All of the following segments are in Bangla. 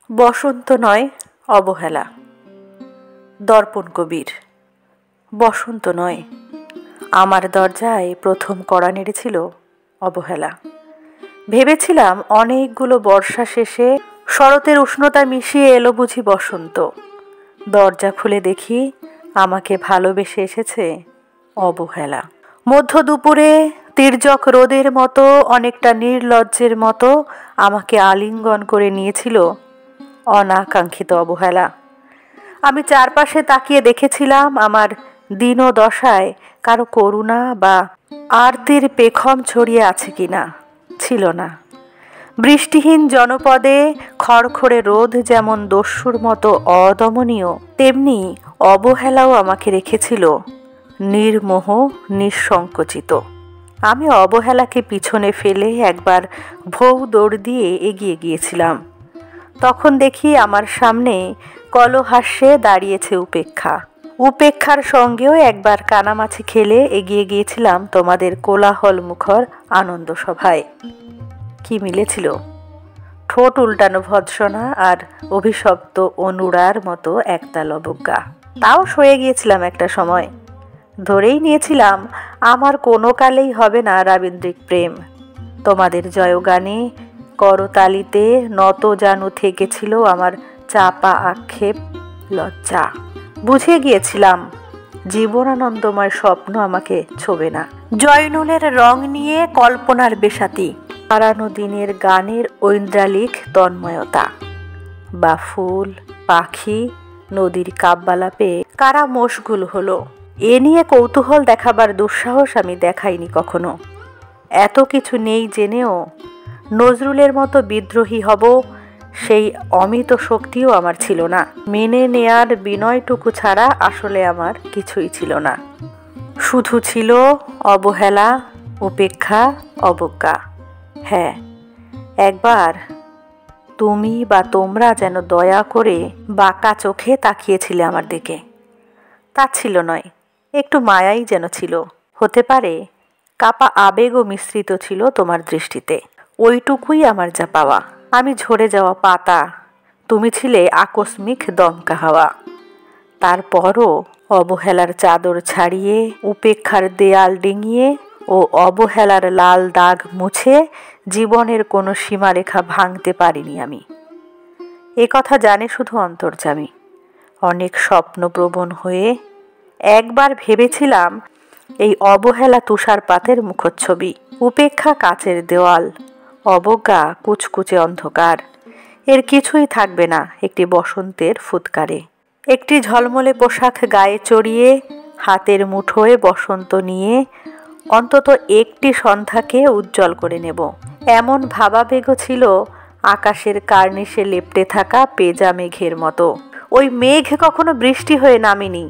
বসন্ত নয় অবহেলা। দর্পণ কবির। বসন্ত নয়, আমার দরজায় প্রথম কড়া নেড়েছিল অবহেলা। ভেবেছিলাম অনেকগুলো বর্ষা শেষে শরতের উষ্ণতা মিশিয়ে এলো বুঝি বসন্ত। দরজা খুলে দেখি আমাকে ভালোবেসে এসেছে অবহেলা। মধ্য দুপুরে তির্যক রোদের মতো, অনেকটা নির্লজ্জের মতো আমাকে আলিঙ্গন করে নিয়েছিল অনাকাঙ্ক্ষিত অবহেলা। আমি চারপাশে তাকিয়ে দেখেছিলাম আমার দীনদশায় কারো করুণা বা আরতির পেখম ছড়িয়ে আছে কিনা। ছিল না। বৃষ্টিহীন জনপদে খড়খড়ে রোদ যেমন দস্যুর মতো অদমনীয়, তেমনি অবহেলাও আমাকে রেখেছিল নির্মোহ, নিঃসংকোচিত। আমি অবহেলাকে পিছনে ফেলে একবার ভৌ দৌড় দিয়ে এগিয়ে গিয়েছিলাম। তখন দেখি আমার সামনে কলহাস্যে দাঁড়িয়েছে উপেক্ষা। উপেক্ষার সঙ্গেও একবার কানামাছি খেলে এগিয়ে গিয়েছিলাম তোমাদের কোলাহল মুখর আনন্দ সভায়। কি মিলেছিল? ঠোঁট উল্টানো ভৎসনা আর অভিশপ্ত অনুরার মতো একতাল অবজ্ঞা। তাও সয়ে গিয়েছিলাম একটা সময়। ধরেই নিয়েছিলাম আমার কোনো কালেই হবে না রাবীন্দ্রিক প্রেম। তোমাদের জয়গানে করতালিতে নত জানু থেকেছিল আমার চাপা আক্ষেপ, লজ্জা। বুঝে গিয়েছিলাম জীবনানন্দময় স্বপ্ন আমাকে ছোবে না। জয়নুলের রং নিয়ে কল্পনার বেশাতি, হারানো দিনের গানের ঐন্দ্রালিক তন্ময়তা, বা ফুল, পাখি, নদীর কাব্যালাপে কারা মশগুল হলো, এ নিয়ে কৌতূহল দেখাবার দুঃসাহস আমি দেখাইনি কখনো। এত কিছু নেই জেনেও নজরুলের মতো বিদ্রোহী হব সেই অমিত শক্তিও আমার ছিল না। মেনে নেয়ার বিনয়টুকু ছাড়া আসলে আমার কিছুই ছিল না। শুধু ছিল অবহেলা, উপেক্ষা, অবজ্ঞা। হ্যাঁ, একবার তুমি বা তোমরা যেন দয়া করে বাঁকা চোখে তাকিয়েছিলে আমার দিকে। তা ছিল নয়, একটু মায়াই যেন ছিল। হতে পারে কাপা আবেগও মিশ্রিত ছিল তোমার দৃষ্টিতে। ওইটুকুই আমার যা পাওয়া। আমি ঝরে যাওয়া পাতা, তুমি ছিলে আকস্মিক দমকা হাওয়া। তারপরও অবহেলার চাদর ছাড়িয়ে, উপেক্ষার দেয়াল ডিঙিয়ে ও অবহেলার লাল দাগ মুছে জীবনের কোনো সীমারেখা ভাঙতে পারিনি আমি। এ কথা জানে শুধু অন্তর্যামী। অনেক স্বপ্নপ্রবণ হয়ে একবার ভেবেছিলাম এই অবহেলা তুষারপাতের মুখচ্ছবি, উপেক্ষা কাচের দেওয়াল, অবজ্ঞা কুচকুচে অন্ধকার। এর কিছুই থাকবে না একটি বসন্তের ফুৎকারে। একটি ঝলমলে পোশাক গায়ে চড়িয়ে, হাতের মুঠোয় বসন্ত নিয়ে অন্তত একটি সন্ধ্যাকে উজ্জ্বল করে নেব, এমন ভাবাবেগও ছিল আকাশের কার্নিশে লেপ্টে থাকা পেঁজা মেঘের মতো। ওই মেঘ কখনো বৃষ্টি হয়ে নামেনি।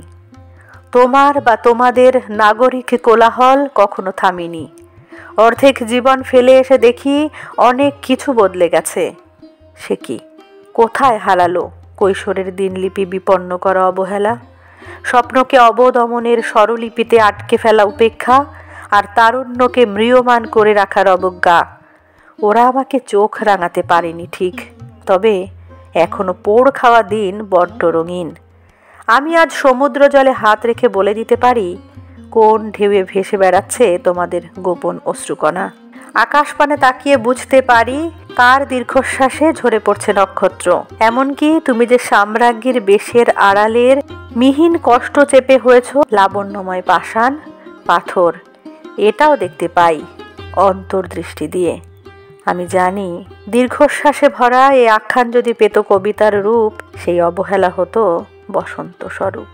তোমার বা তোমাদের নাগরিক কোলাহল কখনো থামেনি। অর্ধেক জীবন ফেলে এসে দেখি অনেক কিছু বদলে গেছে। সে কি, কোথায় হারালো কৈশোরের দিনলিপি বিপন্ন করা অবহেলা, স্বপ্নকে অবদমনের স্বরলিপিতে আটকে ফেলা উপেক্ষা, আর তারুণ্যকে ম্রিয়মান করে রাখার অবজ্ঞা। ওরা আমাকে চোখ রাঙাতে পারেনি ঠিক, তবে এখনো পোড় খাওয়া দিন বড্ড রঙিন। আমি আজ সমুদ্র জলে হাত রেখে বলে দিতে পারি কোন ঢেউয়ে ভেসে বেড়াচ্ছে তোমাদের গোপন অশ্রুকণা। আকাশপানে তাকিয়ে বুঝতে পারি কার দীর্ঘশ্বাসে ঝরে পড়ছে নক্ষত্র। এমনকি তুমি যে সাম্রাজ্ঞীর বেশের আড়ালের মিহিন কষ্ট চেপে হয়েছ লাবণ্যময় পাষাণ পাথর, এটাও দেখতে পাই অন্তর্দৃষ্টি দিয়ে। আমি জানি দীর্ঘশ্বাসে ভরা এই আখ্যান যদি পেত কবিতার রূপ, সেই অবহেলা হতো বসন্ত স্বরূপ।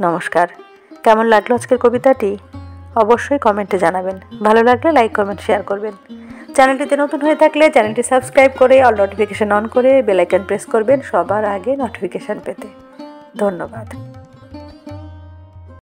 নমস্কার। কেমন লাগলো আজকের কবিতাটি? অবশ্যই কমেন্টে জানাবেন। ভালো লাগলে লাইক, কমেন্ট, শেয়ার করবেন। চ্যানেলটিতে নতুন হয়ে থাকলে চ্যানেলটি সাবস্ক্রাইব করে অল নোটিফিকেশন অন করে বেল আইকন প্রেস করবেন সবার আগে নোটিফিকেশন পেতে। ধন্যবাদ।